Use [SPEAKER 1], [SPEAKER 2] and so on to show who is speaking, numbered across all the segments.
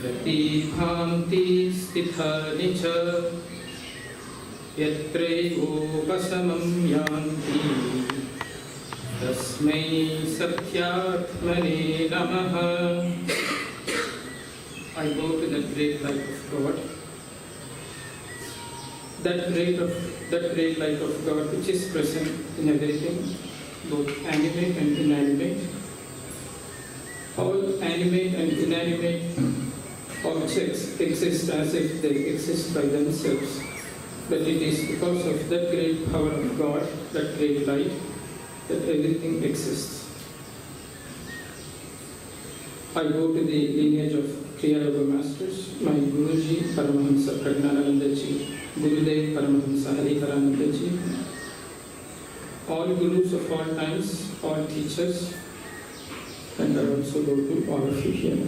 [SPEAKER 1] Pratibhanti sthithani cha yatraivopasamam yanti tasmai satyatmane namaha. I go to that great light of God, that great light of God which is present in everything, both animate and inanimate. All animate and inanimate objects exist as if they exist by themselves, but it is because of that great power of God, that great light, that everything exists. I go to the lineage of Kriya Yoga masters, my Guruji Paramahamsa Pragnanandaji, Gurudev Paramahamsa Harikaranandaji, all Gurus of all times, all teachers, and I also go to all of you here.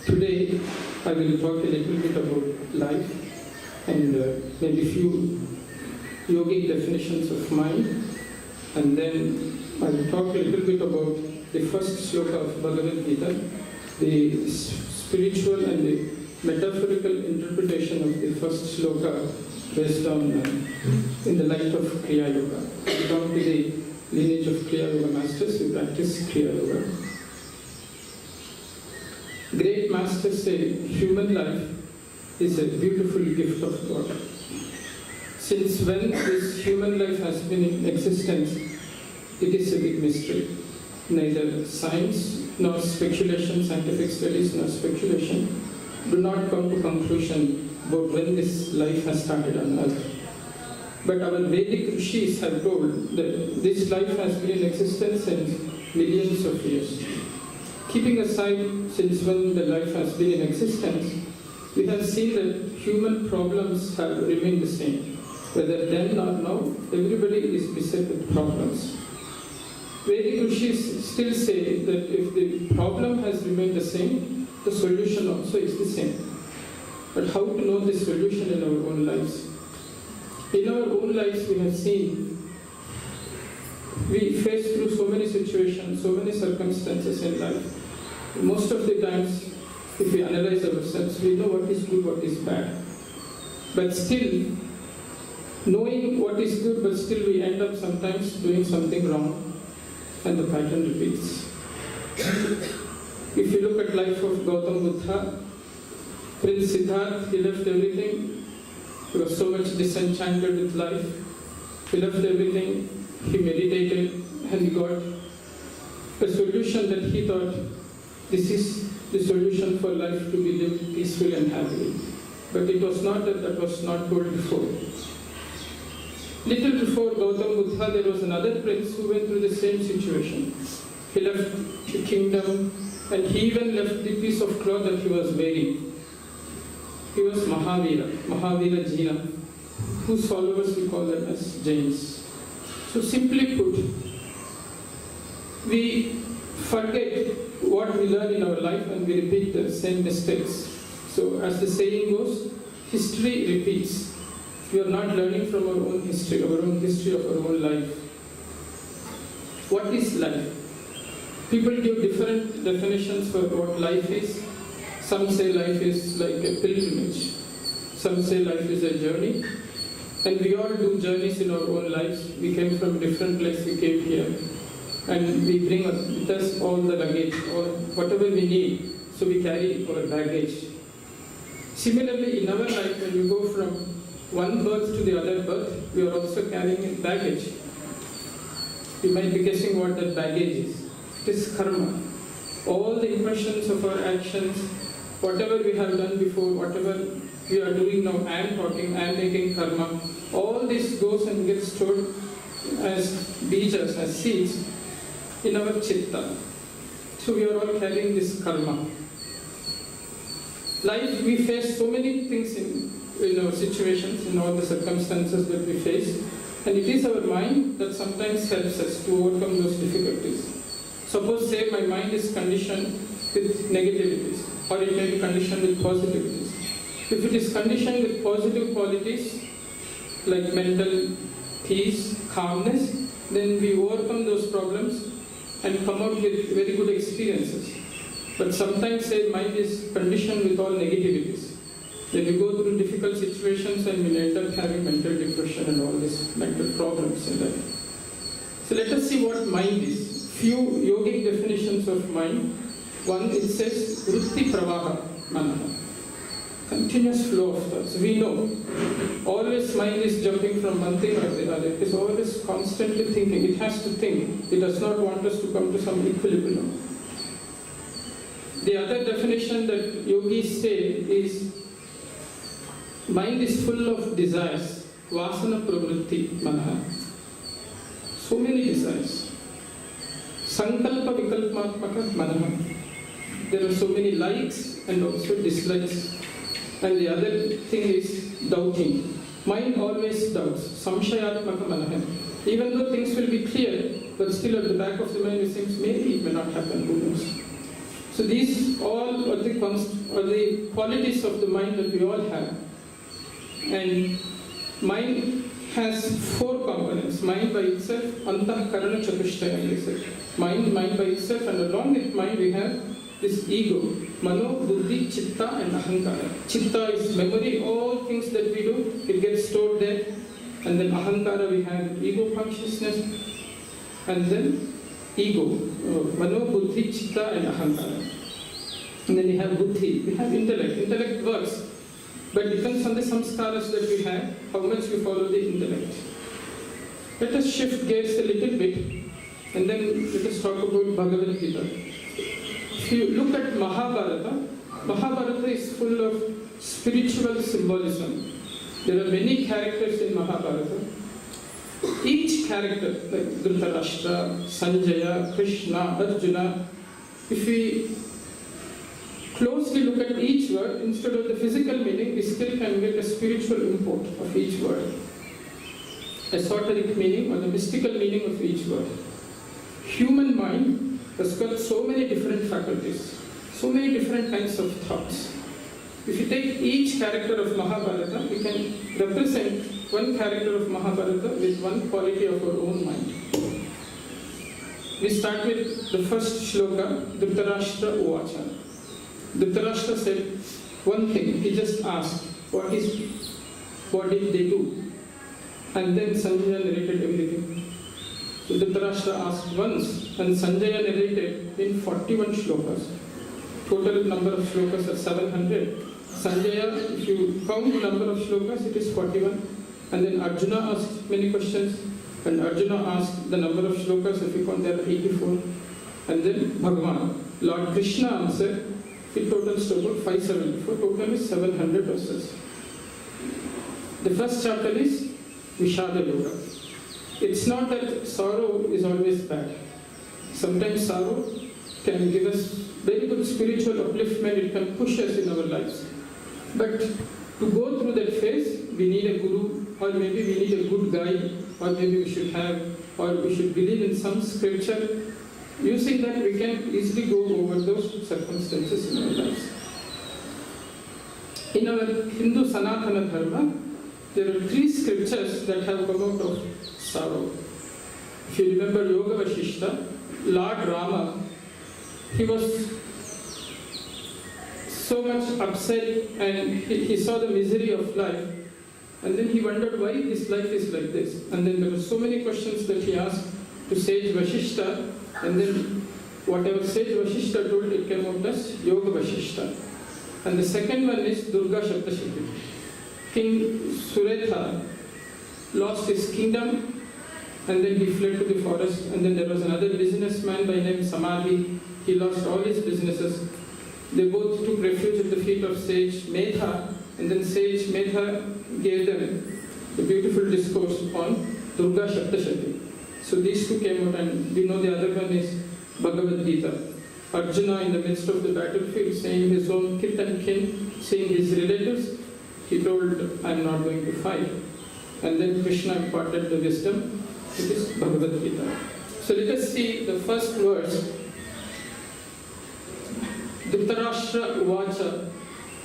[SPEAKER 1] Today I will talk a little bit about life and maybe few yogic definitions of mind, and then I will talk a little bit about the first sloka of Bhagavad Gita, the spiritual and the metaphorical interpretation of the first sloka based on in the light of Kriya Yoga. We come to the lineage of Kriya Yoga masters who practice Kriya Yoga. Great masters say human life is a beautiful gift of God. Since when this human life has been in existence, it is a big mystery. Neither science nor speculation, scientific studies nor speculation do not come to conclusion about when this life has started on earth. But our Vedic rishis have told that this life has been in existence since millions of years. Keeping aside since when the life has been in existence, we have seen that human problems have remained the same. Whether then or now, everybody is beset with problems. Vedic rishis still say that if the problem has remained the same, the solution also is the same. But how to know the solution in our own lives? In our own lives we have seen, we face through so many situations, so many circumstances in life. Most of the times, if we analyze ourselves, we know what is good, what is bad. But still, knowing what is good, but still we end up sometimes doing something wrong, and the pattern repeats. If you look at life of Gautam Buddha, Prince Siddhartha, he left everything. He was so much disenchanted with life. He left everything, he meditated, and he got a solution that he thought, this is the solution for life to be lived peacefully and happily. But it was not that was not told before. Little before Gautam Buddha, there was another prince who went through the same situation. He left the kingdom, and he even left the piece of cloth that he was wearing. He was Mahavira Jina, whose followers we call them as Jains. So simply put, we forget what we learn in our life and we repeat the same mistakes. So as the saying goes, history repeats. We are not learning from our own history of our own life. What is life? People give different definitions for what life is. Some say life is like a pilgrimage. Some say life is a journey. And we all do journeys in our own lives. We came from different places, we came here. And we bring with us all the luggage, or whatever we need. So we carry our baggage. Similarly, in our life, when we go from one birth to the other birth, we are also carrying baggage. You might be guessing what that baggage is. It is karma. All the impressions of our actions, whatever we have done before, whatever we are doing now, I am talking, I am making karma, all this goes and gets stored as bejas, as seeds in our chitta. So we are all carrying this karma. Life, we face so many things in our situations, in all the circumstances that we face, and it is our mind that sometimes helps us to overcome those difficulties. Suppose, say, my mind is conditioned with negativities, or it may be conditioned with positivities. If it is conditioned with positive qualities, like mental peace, calmness, then we overcome those problems and come out with very good experiences. But sometimes say mind is conditioned with all negativities. Then we go through difficult situations and we end up having mental depression and all these mental problems in life. So let us see what mind is. Few yogic definitions of mind. One, it says vritti pravaha manaha. Continuous flow of thoughts. We know always mind is jumping from one thing or the other. It is always constantly thinking. It has to think. It does not want us to come to some equilibrium. The other definition that yogis say is mind is full of desires. Vasana pravritti manaha. So many desires. Sankalpa vikalpatmaka manaha. There are so many likes and also dislikes. And the other thing is doubting. Mind always doubts. Samshayatmaka manaha. Even though things will be clear, but still at the back of the mind it seems maybe it may not happen, who knows. So these all are the qualities of the mind that we all have. And mind has four components. Mind by itself, antahkarana chatushtaya. Mind by itself, and along with mind we have this ego. Mano, buddhi, chitta and ahankara. Chitta is memory, all things that we do, it gets stored there. And then ahankara, we have ego consciousness. And then ego. Mano, buddhi, chitta and ahankara. And then we have buddhi, we have intellect. Intellect works. But it depends on the samskaras that we have, how much we follow the intellect. Let us shift gears a little bit and then let us talk about Bhagavad Gita. If you look at Mahabharata, Mahabharata is full of spiritual symbolism. There are many characters in Mahabharata. Each character, like Dhritarashtra, Sanjaya, Krishna, Arjuna, if we closely look at each word, instead of the physical meaning, we still can get a spiritual import of each word. Esoteric meaning or the mystical meaning of each word. Human mind has got so many different faculties, so many different kinds of thoughts. If you take each character of Mahabharata, we can represent one character of Mahabharata with one quality of our own mind. We start with the first shloka, Dhritarashtra Uvacha. Dhritarashtra said one thing, he just asked, what did they do? And then Sanjaya narrated everything. So Dhritarashtra asked once, and Sanjaya narrated in 41 shlokas. Total number of shlokas are 700. Sanjaya, if you count the number of shlokas, it is 41. And then Arjuna asked many questions, and Arjuna asked the number of shlokas, if you count there are 84. And then Bhagavan, Lord Krishna answered, it totals to about 574, total is 700 verses. The first chapter is Vishada Yoga. It's not that sorrow is always bad. Sometimes sorrow can give us very good spiritual upliftment, it can push us in our lives. But to go through that phase, we need a guru, or maybe we need a good guide, or maybe we should have, or we should believe in some scripture. Using that, we can easily go over those circumstances in our lives. In our Hindu Sanatana Dharma, there are 3 scriptures that have come out of sorrow. If you remember Yoga Vashishta, Lord Rama, he was so much upset and he saw the misery of life, and then he wondered why this life is like this. And then there were so many questions that he asked to sage Vashishta, and then whatever sage Vashishta told, it came out as Yoga Vashishta. And the second one is Durga Shaptashati. King Suretha lost his kingdom and then he fled to the forest, and then there was another businessman by name Samadhi. He lost all his businesses. They both took refuge at the feet of sage Medha, and then sage Medha gave them the beautiful discourse on Durga Shaptashati. So these two came out, and we know the other one is Bhagavad Gita. Arjuna in the midst of the battlefield, saying his own kith and kin, seeing his relatives, he told, I am not going to fight. And then Krishna imparted the wisdom. It is Bhagavad Gita. So let us see the first verse. Dhritarashtra Uvacha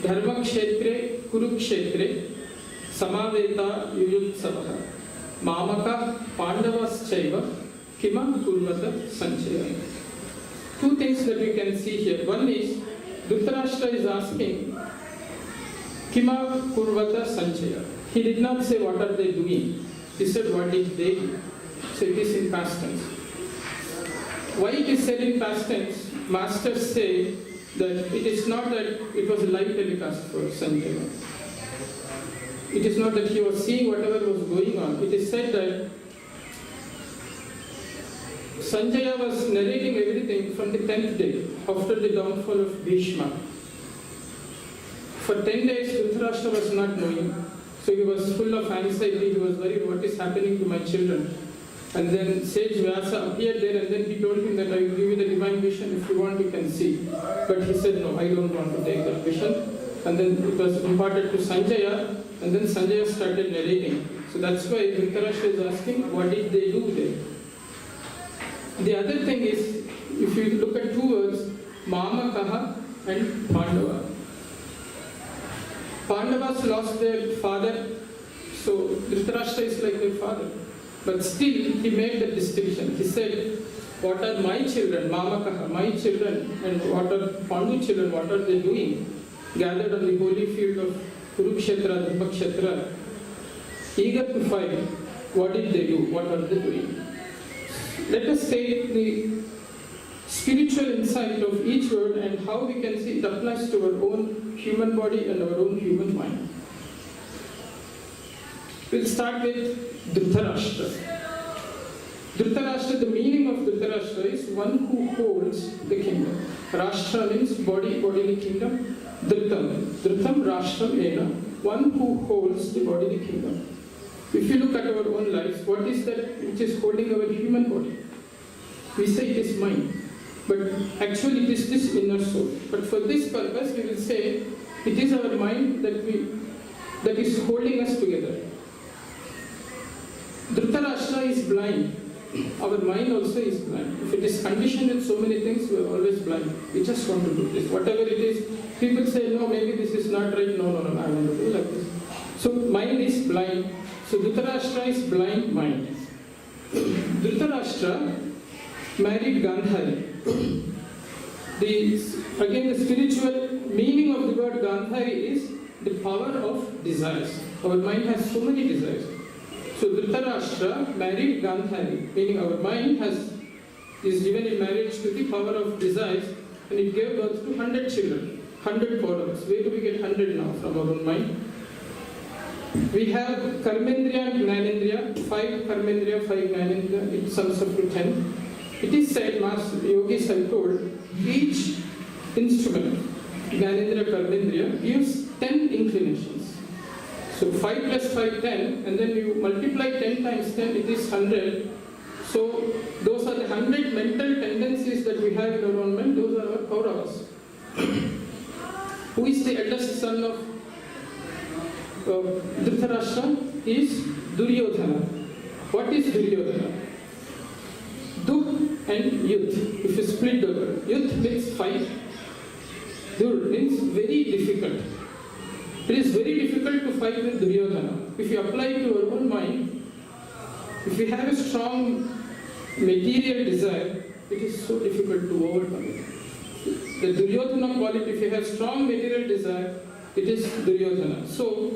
[SPEAKER 1] Dharma Kshetre Kurukshetre Samaveta Yuyutsavaha Mamaka Pandavaschaiva Kima Kurvata Sanchaya. two things that we can see here. One is, Dhritarashtra is asking, Kima Kurvata Sanjaya. He did not say what are they doing. He said what did they do. So it is in past tense. Why it is said in past tense? Masters say that it is not that it was a live telecast for Sanjaya. It is not that he was seeing whatever was going on. It is said that Sanjaya was narrating everything from the 10th day, after the downfall of Bhishma. For 10 days, Dhritarashtra was not knowing. So he was full of anxiety. He was worried, what is happening to my children? And then S-VYASA appeared there, and then he told him that I will give you the divine vision. If you want, you can see. But he said, no, I don't want to take that vision. And then it was imparted to Sanjaya, and then Sanjaya started narrating. So that's why Dhritarashtra is asking, what did they do there? The other thing is, if you look at two words, Mamakaha and Pandava. Pandavas lost their father, so Dhritarashtra is like their father. But still, he made the distinction. He said, what are my children, Mamakaha, my children, and what are Pandu children, what are they doing? Gathered on the holy field of Kurukshetra, Dharmakshetra, eager to fight. What did they do? What are they doing? Let us take the spiritual insight of each word and how we can see it applies to our own human body and our own human mind. We'll start with Dhritarashtra. Dhritarashtra, the meaning of Dhritarashtra is one who holds the kingdom. Rashtra means body, bodily kingdom. Dhritam, Rashtra Ena, one who holds the bodily kingdom. If you look at our own lives, what is that which is holding our human body? We say it is mind, but actually it is this inner soul. But for this purpose, we will say it is our mind that is holding us together. Dhritarashtra is blind. Our mind also is blind. If it is conditioned with so many things, we are always blind. We just want to do this. Whatever it is, people say, no, maybe this is not right. No, I want to do like this. So mind is blind. So Dhritarashtra is blind mind. Dhritarashtra married Gandhari. Again, the spiritual meaning of the word Gandhari is the power of desires. Our mind has so many desires. So Dhritarashtra married Gandhari, meaning our mind is given in marriage to the power of desires, and it gave birth to 100 children, 100 Kauravas. Where do we get 100 now from our own mind? We have Karmendriya and Gnanendriya, 5 Karmendriya, 5 Gnanendriya, it sums up to 10. It is said, Master Yogis have told, each instrument, Gnanendriya, Karmendriya, gives 10 inclinations. So 5 plus 5, 10, and then you multiply 10 times 10, it is 100. So those are the 100 mental tendencies that we have in our own mind, those are our Kauravas. Who is the eldest son of Dhritarashtra? Is Duryodhana. What is Duryodhana? Duk and Yudh. If you split the word, Yudh means fight. Dur means very difficult. It is very difficult to fight with Duryodhana. If you apply it to our own mind, if we have a strong material desire, it is so difficult to overcome it. The Duryodhana quality, if you have strong material desire, it is Duryodhana. So,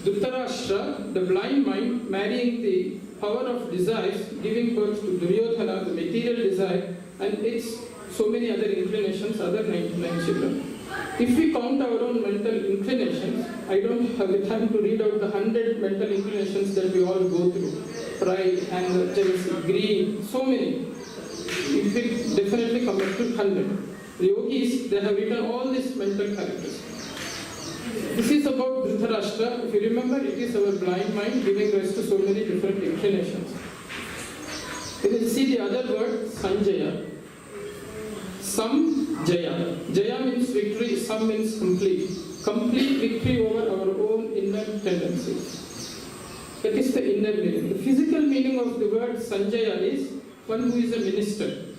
[SPEAKER 1] Dhritarashtra, the blind mind, marrying the power of desires, giving birth to Duryodhana, the material desire, and its so many other inclinations, other 99 children. If we count our own mental inclinations, I don't have the time to read out the 100 mental inclinations that we all go through. Pride, anger, jealousy, greed, so many. If we definitely come up to 100. The yogis, they have written all these mental characters. This is about Dhritarashtra. If you remember, it is our blind mind giving rise to so many different inclinations. You will see the other word, Sanjaya. Sam Jaya. Jaya means victory, Sam means complete. Complete victory over our own inner tendencies. That is the inner meaning. The physical meaning of the word Sanjaya is one who is a minister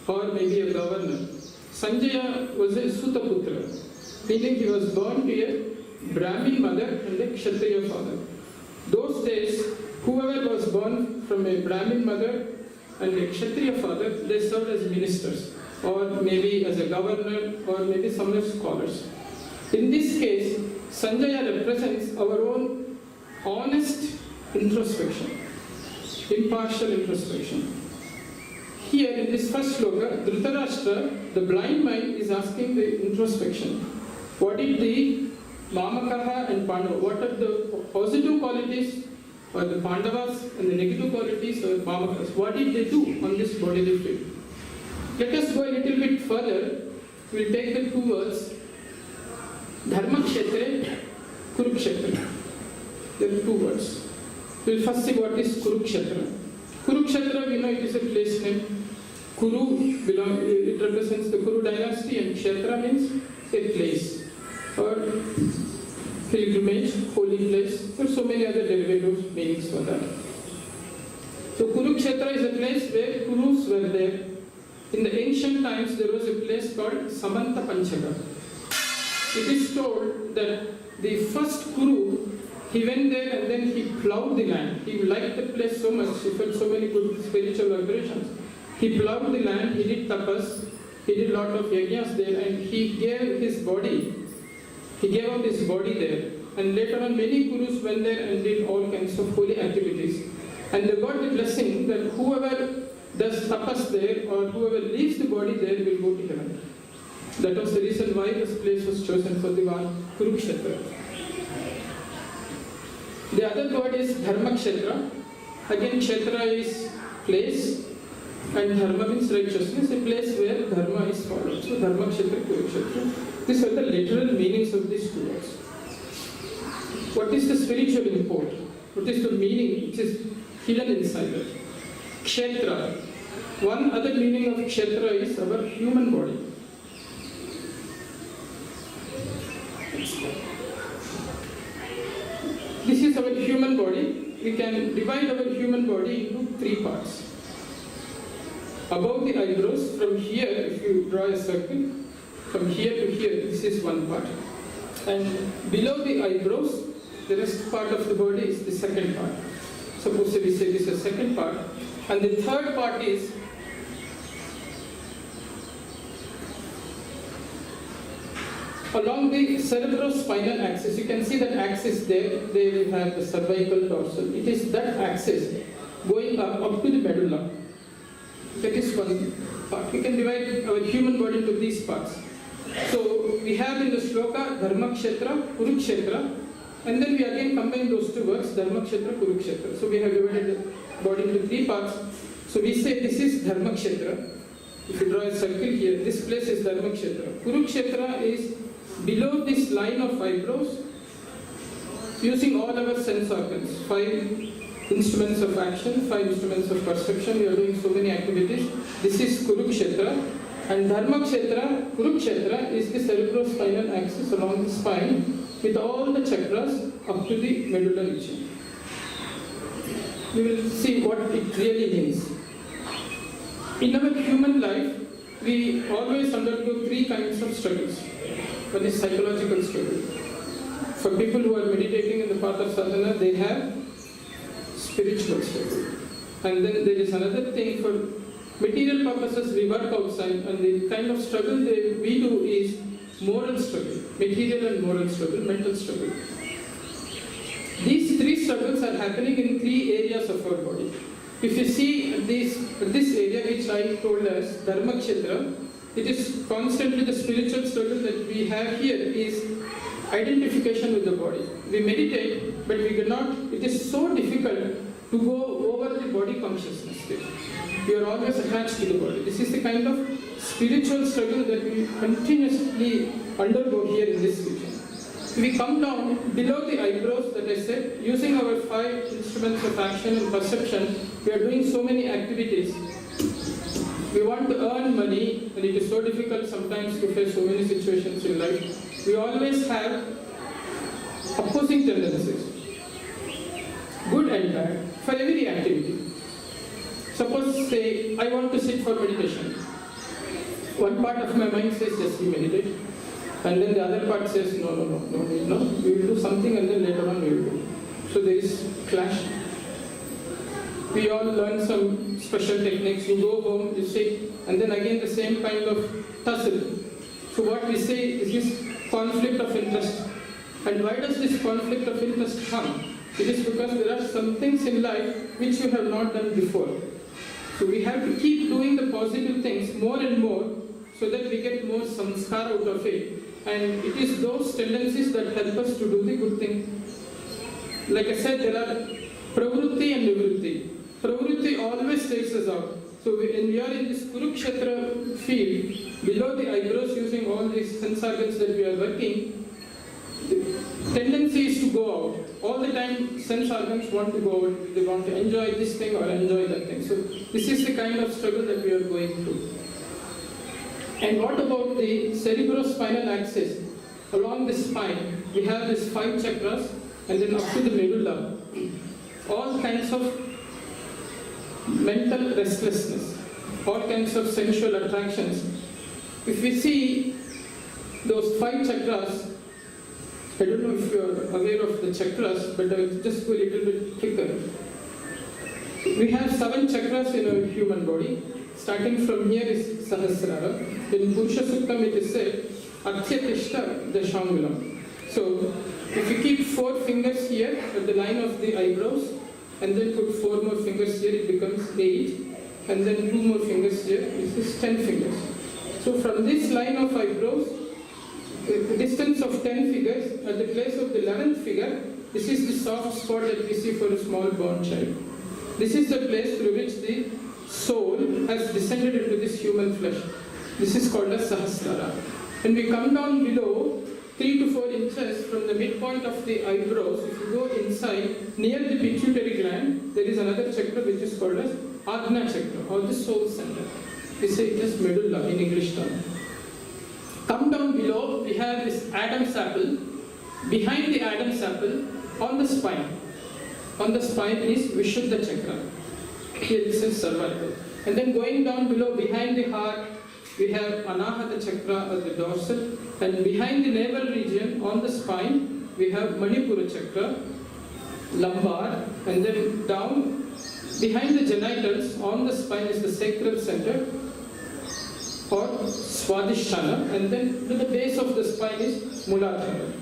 [SPEAKER 1] or maybe a governor. Sanjaya was a Sutaputra, meaning he was born to a Brahmin mother and a Kshatriya father. Those days, whoever was born from a Brahmin mother and a Kshatriya father, they served as ministers. or maybe as a governor, or maybe some of scholars. In this case, Sanjaya represents our own honest introspection, impartial introspection. Here in this first sloka, Dhritarashtra, the blind mind, is asking the introspection. What did the Mamakaha and Pandava, what are the positive qualities or the Pandavas and the negative qualities or Mamakas? What did they do on this bodily field? Let us go a little bit further. We will take the two words, Dharma Kshetra, Kurukshetra. There are two words. We will first see what is Kurukshetra. Kurukshetra, we know it is a place name. Kuru, it represents the Kuru dynasty, and Kshetra means a place or pilgrimage, holy place. There are so many other derivative meanings for that. So Kurukshetra is a place where Kurus were there. In the ancient times, there was a place called Samanta Panchaka. It is told that the first Kuru, he went there and then he plowed the land. He liked the place so much, he felt so many good spiritual vibrations. He plowed the land, he did tapas, he did a lot of yajnas there, and he gave his body, he gave up his body there. And later on, many Kurus went there and did all kinds of holy activities. And they got the blessing that whoever does tapas there or whoever leaves the body there will go to heaven. That was the reason why this place was chosen for the one Kurukshetra. The other word is Dharma Kshetra. Again, Kshetra is place and Dharma means righteousness, a place where Dharma is followed. So Dharma Kshetra, Kurukshetra. These are the literal meanings of these two words. What is the spiritual import? What is the meaning which is hidden inside it? Kshetra. One other meaning of Kshetra is our human body. This is our human body. We can divide our human body into three parts. Above the eyebrows, from here, if you draw a circle, from here to here, this is one part. And below the eyebrows, the rest part of the body is the second part. Suppose we say this is the second part. And the third part is along the cerebrospinal axis. You can see that axis there. They will have the cervical dorsal. It is that axis going up to the medulla. That is one part. We can divide our human body into these parts. So we have in the shloka Dharma Kshetra, Kurukshetra, and then we again combine those two words, Dharma Kshetra, Kurukshetra. So we have divided the body into three parts. So we say this is Dharma Kshetra. If you draw a circle here, this place is Dharma Kshetra. Kurukshetra is below this line of eyebrows, using all our sense organs, 5 instruments of action, 5 instruments of perception. We are doing so many activities. This is Kurukshetra. And Dharma Kshetra, Kurukshetra is the cerebrospinal axis along the spine with all the chakras up to the medulla region. We will see what it really means. In our human life, we always undergo 3 kinds of struggles. One is psychological struggle. For people who are meditating in the path of sadhana, they have spiritual struggle. And then there is another thing for material purposes, we work outside, and the kind of struggle we do is moral struggle, material and moral struggle, mental struggle. These 3 struggles are happening in 3 areas of our body. If you see this area which I told as Dharma Kshetra, it is constantly the spiritual struggle that we have here is identification with the body. We meditate, but we cannot, it is so difficult to go over the body consciousness state. We are always attached to the body. This is the kind of spiritual struggle that we continuously undergo here in this region. We come down below the eyebrows, that I said, using our 5 instruments of action and perception, we are doing so many activities. We want to earn money, and it is so difficult sometimes to face so many situations in life. We always have opposing tendencies, good and bad, for every activity. Suppose, say, I want to sit for meditation. One part of my mind says, just you meditate. And then the other part says, no, we will do something and then later on we will do. So there is clash. We all learn some special techniques. You go home, you sit, and then again the same kind of tussle. So what we say is this conflict of interest. And why does this conflict of interest come? It is because there are some things in life which you have not done before. So we have to keep doing the positive things more and more so that we get more samskara out of it. And it is those tendencies that help us to do the good thing. Like I said, there are pravrutti and nivrutti. Pravrutti always takes us out. So when we are in this Kurukshetra field, below the eyebrows using all these sense organs that we are working, the tendency is to go out. All the time sense organs want to go out. They want to enjoy this thing or enjoy that thing. So this is the kind of struggle that we are going through. And what about the cerebrospinal axis? Along the spine, we have these 5 chakras and then up to the medulla. All kinds of mental restlessness, all kinds of sensual attractions. If we see those 5 chakras, I don't know if you are aware of the chakras, but I will just go a little bit quicker. We have 7 chakras in our human body. Starting from here is Sahasrara. In Purusha Suktam it is said, Arthyatishta Dashangulam. So, if you keep 4 fingers here at the line of the eyebrows, and then put 4 more fingers here, it becomes 8. And then 2 more fingers here, this is 10 fingers. So from this line of eyebrows, the distance of 10 fingers, at the place of the 11th figure, this is the soft spot that we see for a small born child. This is the place through which the soul has descended into this human flesh. This is called as Sahasrara. When we come down below, 3 to 4 inches from the midpoint of the eyebrows, if you go inside, near the pituitary gland, there is another chakra which is called as Agna chakra, or the soul center. We say it is medulla in English term. Come down below, we have this Adam's apple. Behind the Adam's apple, on the spine. On the spine is Vishuddha chakra. Here this is cervical. And then going down below, behind the heart, we have Anahata chakra or the dorsal. And behind the navel region, on the spine, we have Manipura chakra, lumbar. And then down, behind the genitals, on the spine is the sacral center, or Swadhisthana. And then to the base of the spine is Muladhara.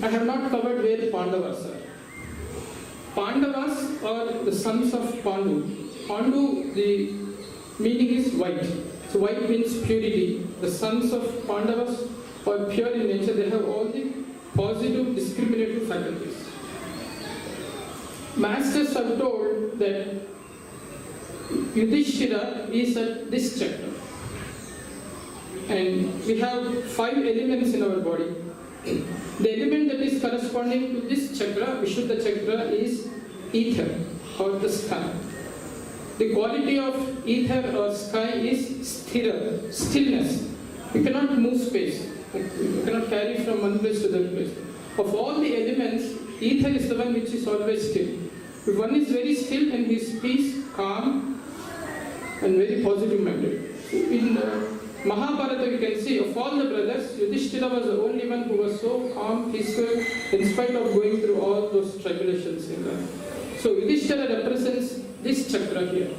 [SPEAKER 1] I have not covered where the Pandavas are. Pandavas are the sons of Pandu. Pandu, the meaning is white. So white means purity. The sons of Pandavas are pure in nature. They have all the positive discriminative faculties. Masters have told that Yudhishthira is at this chakra. And we have 5 elements in our body. The element that is corresponding to this chakra, Vishuddha chakra, is ether or the sky. The quality of ether or sky is sthira, stillness. You cannot move space. You cannot carry from one place to the other place. Of all the elements, ether is the one which is always still. If one is very still and he is peace, calm, and very positive minded. In Mahabharata, you can see of all the brothers, Yudhishthira was the only one who was so calm, peaceful, in spite of going through all those tribulations in life. So Yudhishthira represents this chakra here.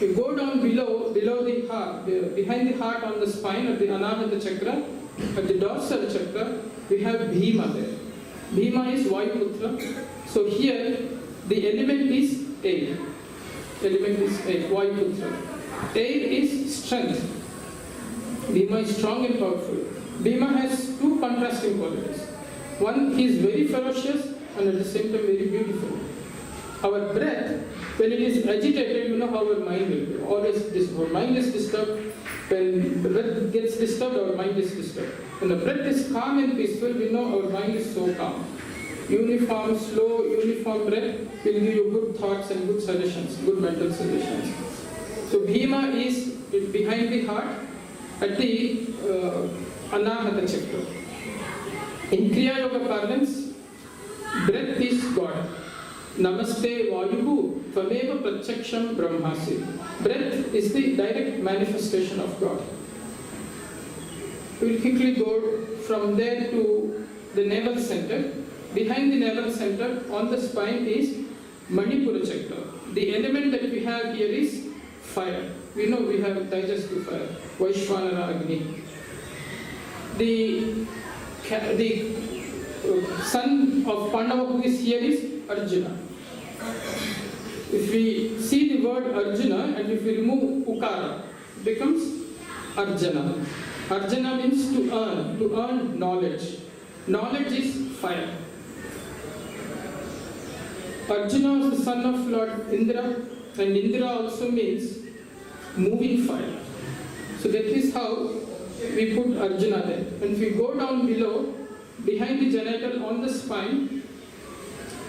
[SPEAKER 1] You go down below the heart, behind the heart on the spine of the Anahata chakra, at the dorsal chakra, we have Bhima there. Bhima is Vayuputra. So here, the element is air. Element is air, Vayuputra. Air is strength. Bhima is strong and powerful. Bhima has 2 contrasting qualities. One, he is very ferocious and at the same time very beautiful. Our breath, when it is agitated, you know how our mind will be. Always, our mind is disturbed. When the breath gets disturbed, our mind is disturbed. When the breath is calm and peaceful, we know our mind is so calm. Uniform, slow, uniform breath will give you good thoughts and good suggestions, good mental suggestions. So Bhima is behind the heart at the Anahata chakra. In Kriya Yoga parlance, breath is God. Namaste Vayuhu Tvameva Pratchaksham Brahmasi. Breath is the direct manifestation of God. We will quickly go from there to the navel center. Behind the navel center on the spine is Manipura chakra. The element that we have here is fire. We know we have digestive fire, Vaishwanara Agni. The son of Pandava who is here is Arjuna. If we see the word Arjuna and if we remove Ukara, it becomes Arjuna. Arjuna means to earn knowledge. Knowledge is fire. Arjuna is the son of Lord Indra, and Indra also means moving fire. So that is how we put Arjuna there. And if we go down below, behind the genital on the spine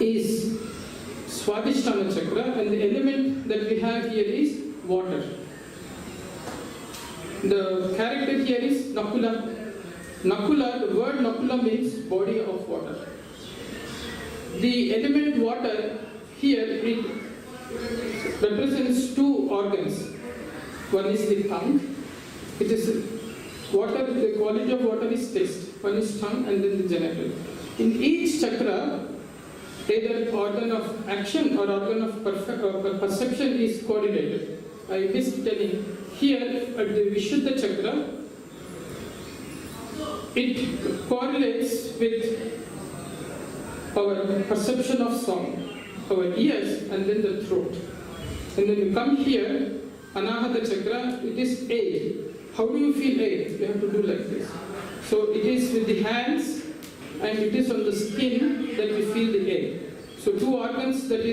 [SPEAKER 1] is Swadhisthana chakra, and the element that we have here is water. The character here is Nakula. Nakula, the word Nakula means body of water. The element water here, it represents two organs. One is the tongue. It is water, the quality of water is taste. One is tongue and then the genital. In each chakra, either organ of action or organ of perception is coordinated. I missed telling, here at the Vishuddha chakra, it correlates with our perception of sound, our ears and then the throat. And then you come here, Anahata chakra, it is air. How do you feel air? You have to do like this. So it is with the hands and it is on the skin that we feel the air. So two organs that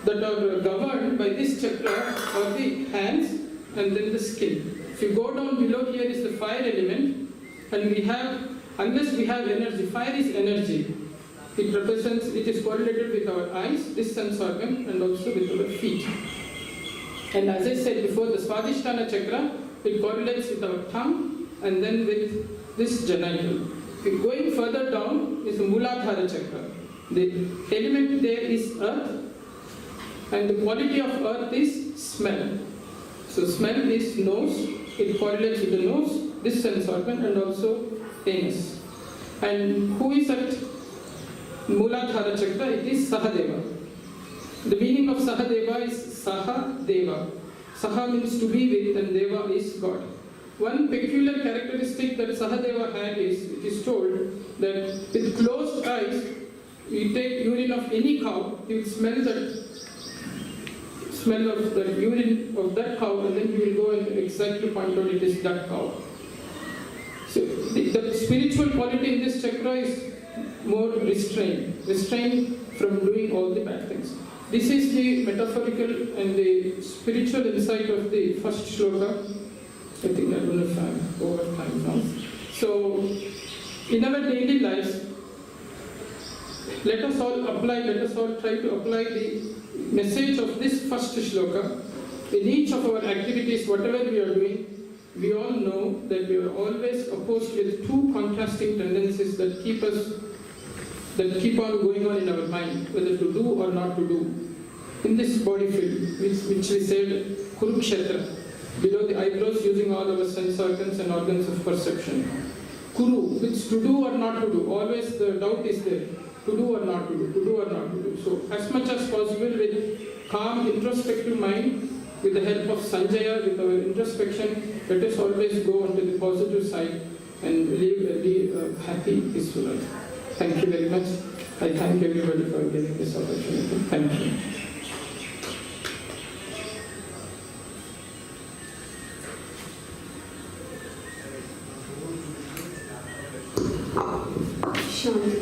[SPEAKER 1] are governed by this chakra are the hands and then the skin. If you go down below, here is the fire element, and we have, unless we have energy, fire is energy. It represents, it is correlated with our eyes, this sense organ, and also with our feet. And as I said before, the Swadhisthana chakra, it correlates with our tongue and then with this genital. If going further down is the Mooladhara chakra. The element there is earth, and the quality of earth is smell. So smell is nose, it correlates with the nose, this sense organ, and also anus. And who is at Mooladhara chakra? It is Sahadeva. The meaning of Sahadeva is Sahadeva. Saha means to be with and Deva is God. One peculiar characteristic that Sahadeva had is, it is told that with closed eyes, you take urine of any cow, you will smell of the urine of that cow, and then you will go and exactly point out it is that cow. So the spiritual quality in this chakra is more restrained from doing all the bad things. This is the metaphorical and the spiritual insight of the first shloka. I think I don't know if I'm over time now. So, in our daily lives, let us all try to apply the message of this first shloka. In each of our activities, whatever we are doing, we all know that we are always opposed with two contrasting tendencies that keep on going on in our mind, whether to do or not to do. In this body field, which we said Kurukshetra, below the eyebrows, using all our sense organs and organs of perception. Kuru, which to do or not to do, always the doubt is there, to do or not to do. So as much as possible with calm, introspective mind, with the help of Sanjaya, with our introspection, let us always go onto the positive side and live a happy, peaceful life. Thank you very much. I thank everybody for giving this opportunity. Thank you.
[SPEAKER 2] Shanti.